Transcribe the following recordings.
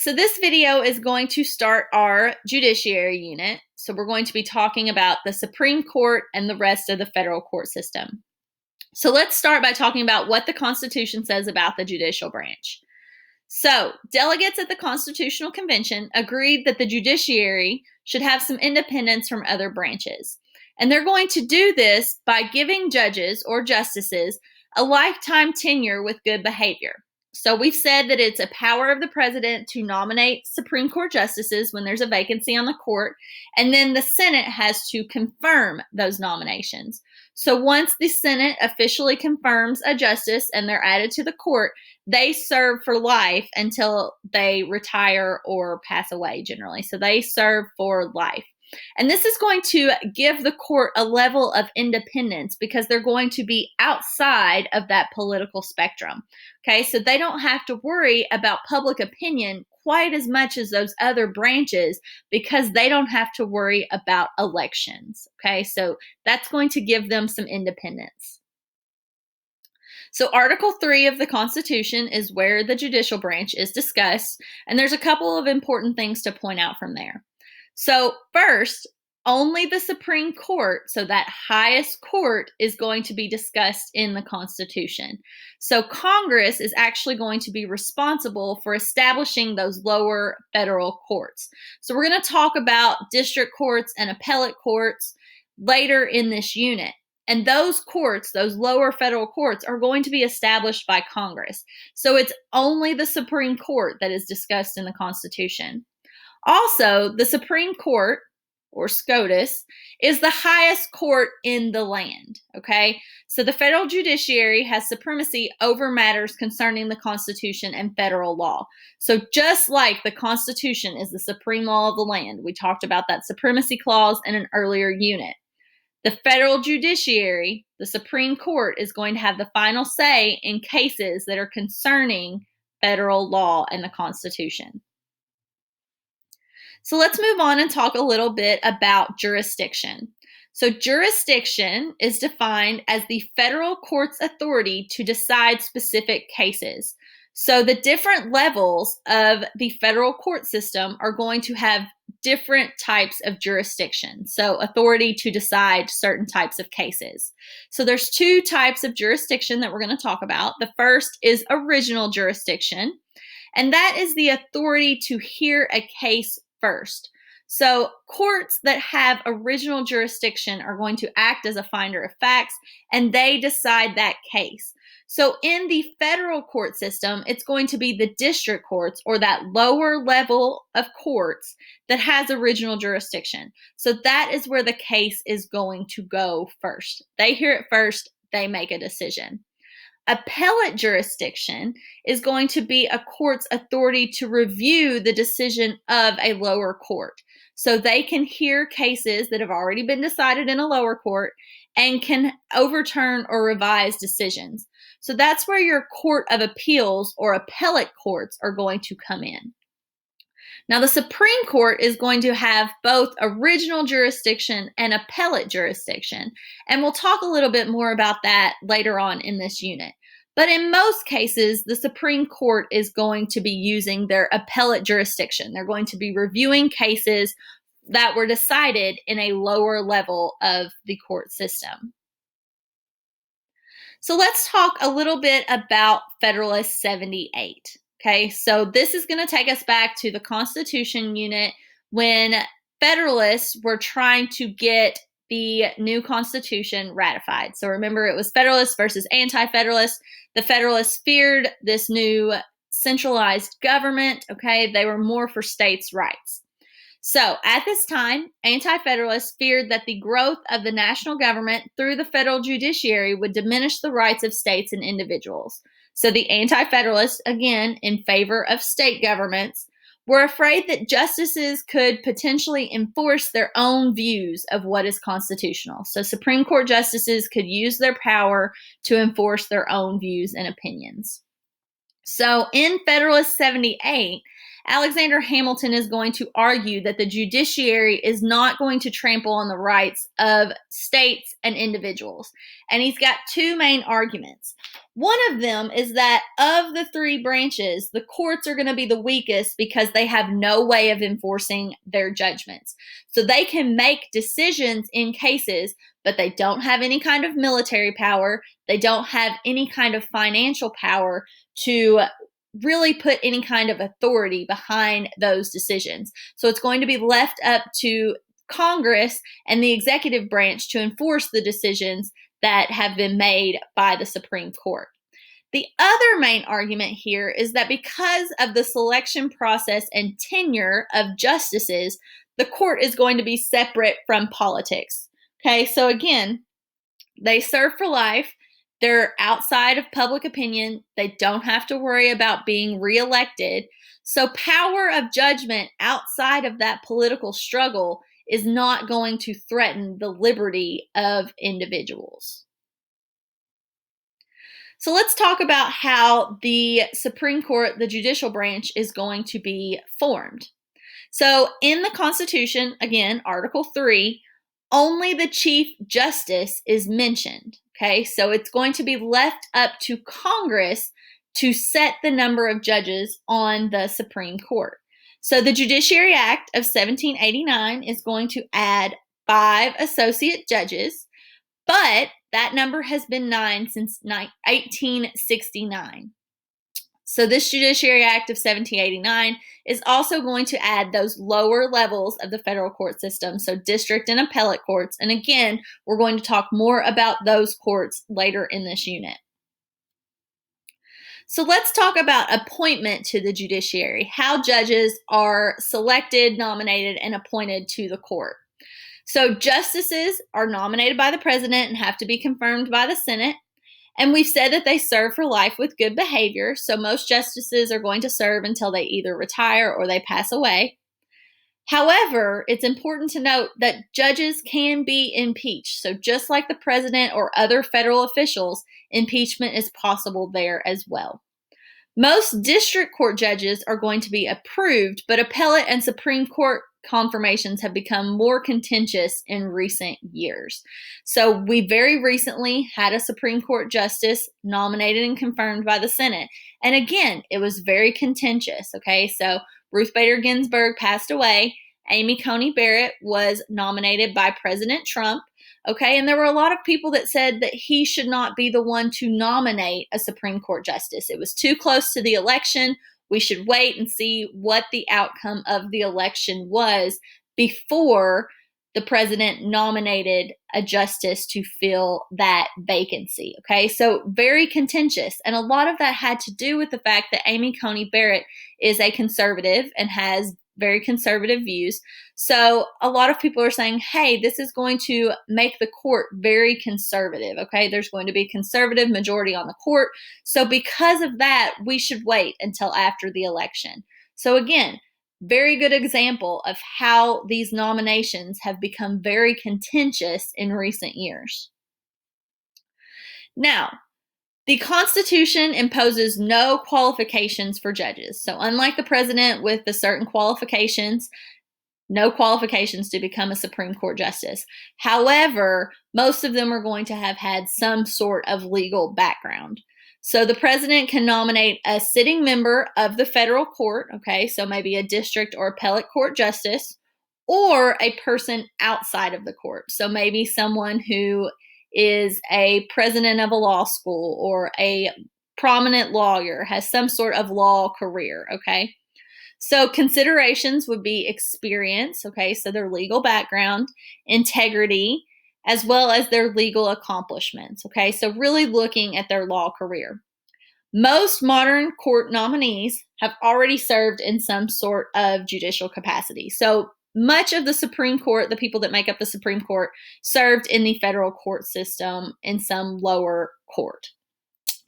so this video is going to start our judiciary unit. So we're going to be talking about the Supreme Court and the rest of the federal court system. So let's start by talking about what the Constitution says about the judicial branch. So delegates at the Constitutional Convention agreed that the judiciary should have some independence from other branches. And they're going to do this by giving judges or justices a lifetime tenure with good behavior. So we've said that it's a power of the president to nominate Supreme Court justices when there's a vacancy on the court, and then the Senate has to confirm those nominations. So once the Senate officially confirms a justice and they're added to the court, they serve for life until they retire or pass away generally. So they serve for life. And this is going to give the court a level of independence because they're going to be outside of that political spectrum. Okay, so they don't have to worry about public opinion quite as much as those other branches because they don't have to worry about elections. Okay, so that's going to give them some independence. So Article 3 of the Constitution is where the judicial branch is discussed, and there's a couple of important things to point out from there. So first, only the Supreme Court, so that highest court, is going to be discussed in the Constitution. So Congress is actually going to be responsible for establishing those lower federal courts. So we're going to talk about district courts and appellate courts later in this unit. And those courts, those lower federal courts, are going to be established by Congress. So it's only the Supreme Court that is discussed in the Constitution. Also, the Supreme Court, or SCOTUS, is the highest court in the land, okay? So the federal judiciary has supremacy over matters concerning the Constitution and federal law. So just like the Constitution is the supreme law of the land, we talked about that supremacy clause in an earlier unit. The federal judiciary, the Supreme Court, is going to have the final say in cases that are concerning federal law and the Constitution. So let's move on and talk a little bit about jurisdiction. So jurisdiction is defined as the federal court's authority to decide specific cases. So the different levels of the federal court system are going to have different types of jurisdiction. So authority to decide certain types of cases. So there's two types of jurisdiction that we're going to talk about. The first is original jurisdiction, and that is the authority to hear a case first. So courts that have original jurisdiction are going to act as a finder of facts, and they decide that case. So in the federal court system, it's going to be the district courts, or that lower level of courts, that has original jurisdiction. So that is where the case is going to go first. They hear it first, they make a decision. Appellate jurisdiction is going to be a court's authority to review the decision of a lower court. So they can hear cases that have already been decided in a lower court and can overturn or revise decisions. So that's where your court of appeals or appellate courts are going to come in. Now, the Supreme Court is going to have both original jurisdiction and appellate jurisdiction, and we'll talk a little bit more about that later on in this unit. But in most cases, the Supreme Court is going to be using their appellate jurisdiction. They're going to be reviewing cases that were decided in a lower level of the court system. So let's talk a little bit about Federalist 78. Okay, so this is going to take us back to the Constitution unit when Federalists were trying to get the new Constitution ratified. So remember, it was Federalists versus Anti-Federalists. The Federalists feared this new centralized government. Okay, they were more for states' rights. So at this time, Anti-Federalists feared that the growth of the national government through the federal judiciary would diminish the rights of states and individuals. So the Anti-Federalists, again, in favor of state governments, were afraid that justices could potentially enforce their own views of what is constitutional. So Supreme Court justices could use their power to enforce their own views and opinions. So in Federalist 78, Alexander Hamilton is going to argue that the judiciary is not going to trample on the rights of states and individuals. And he's got two main arguments. One of them is that of the three branches, the courts are going to be the weakest because they have no way of enforcing their judgments. So they can make decisions in cases, but they don't have any kind of military power. They don't have any kind of financial power to really put any kind of authority behind those decisions. So it's going to be left up to Congress and the executive branch to enforce the decisions that have been made by the Supreme Court. The other main argument here is that because of the selection process and tenure of justices, the court is going to be separate from politics. Okay, so again, they serve for life. They're outside of public opinion. They don't have to worry about being reelected. So, power of judgment outside of that political struggle is not going to threaten the liberty of individuals. So let's talk about how the Supreme Court, the judicial branch, is going to be formed. So in the Constitution, again, Article 3, only the Chief Justice is mentioned. Okay, so it's going to be left up to Congress to set the number of judges on the Supreme Court. So the Judiciary Act of 1789 is going to add 5 associate judges, but that number has been 9 since 1869. So this Judiciary Act of 1789 is also going to add those lower levels of the federal court system, so district and appellate courts. And again, we're going to talk more about those courts later in this unit. So let's talk about appointment to the judiciary, how judges are selected, nominated, and appointed to the court. So justices are nominated by the president and have to be confirmed by the Senate. And we've said that they serve for life with good behavior. So most justices are going to serve until they either retire or they pass away. However, it's important to note that judges can be impeached. So just like the president or other federal officials, impeachment is possible there as well. Most district court judges are going to be approved, but appellate and Supreme Court confirmations have become more contentious in recent years. So we very recently had a Supreme Court justice nominated and confirmed by the Senate. And again, it was very contentious. Okay, so Ruth Bader Ginsburg passed away. Amy Coney Barrett was nominated by President Trump. Okay, and there were a lot of people that said that he should not be the one to nominate a Supreme Court justice. It was too close to the election. We should wait and see what the outcome of the election was before the president nominated a justice to fill that vacancy. Okay, so very contentious. And a lot of that had to do with the fact that Amy Coney Barrett is a conservative and has very conservative views. So a lot of people are saying, hey, this is going to make the court very conservative. Okay, there's going to be a conservative majority on the court. So because of that, we should wait until after the election. So again, very good example of how these nominations have become very contentious in recent years. Now, the Constitution imposes no qualifications for judges. So unlike the president with the certain qualifications, no qualifications to become a Supreme Court justice. However, most of them are going to have had some sort of legal background. So the president can nominate a sitting member of the federal court, okay, so maybe a district or appellate court justice, or a person outside of the court. So maybe someone who is a president of a law school or a prominent lawyer, has some sort of law career, okay? So considerations would be experience, okay, so their legal background, integrity, as well as their legal accomplishments, okay? So really looking at their law career. Most modern court nominees have already served in some sort of judicial capacity. So much of the Supreme Court, the people that make up the Supreme Court, served in the federal court system in some lower court.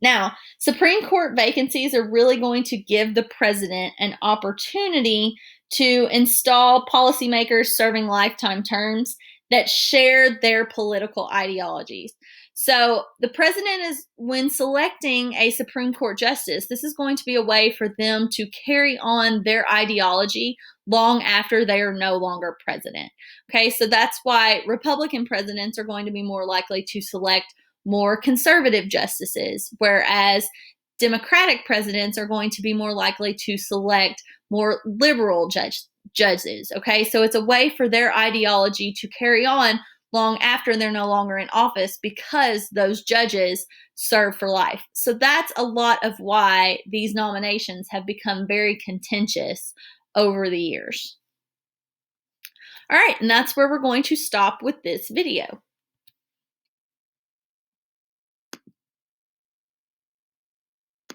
Now, Supreme Court vacancies are really going to give the president an opportunity to install policymakers serving lifetime terms that share their political ideologies. So the president is, when selecting a Supreme Court justice, this is going to be a way for them to carry on their ideology long after they are no longer president. Okay, so that's why Republican presidents are going to be more likely to select more conservative justices, whereas Democratic presidents are going to be more likely to select more liberal judges. Okay, so it's a way for their ideology to carry on long after they're no longer in office because those judges serve for life. So that's a lot of why these nominations have become very contentious over the years. All right, and that's where we're going to stop with this video.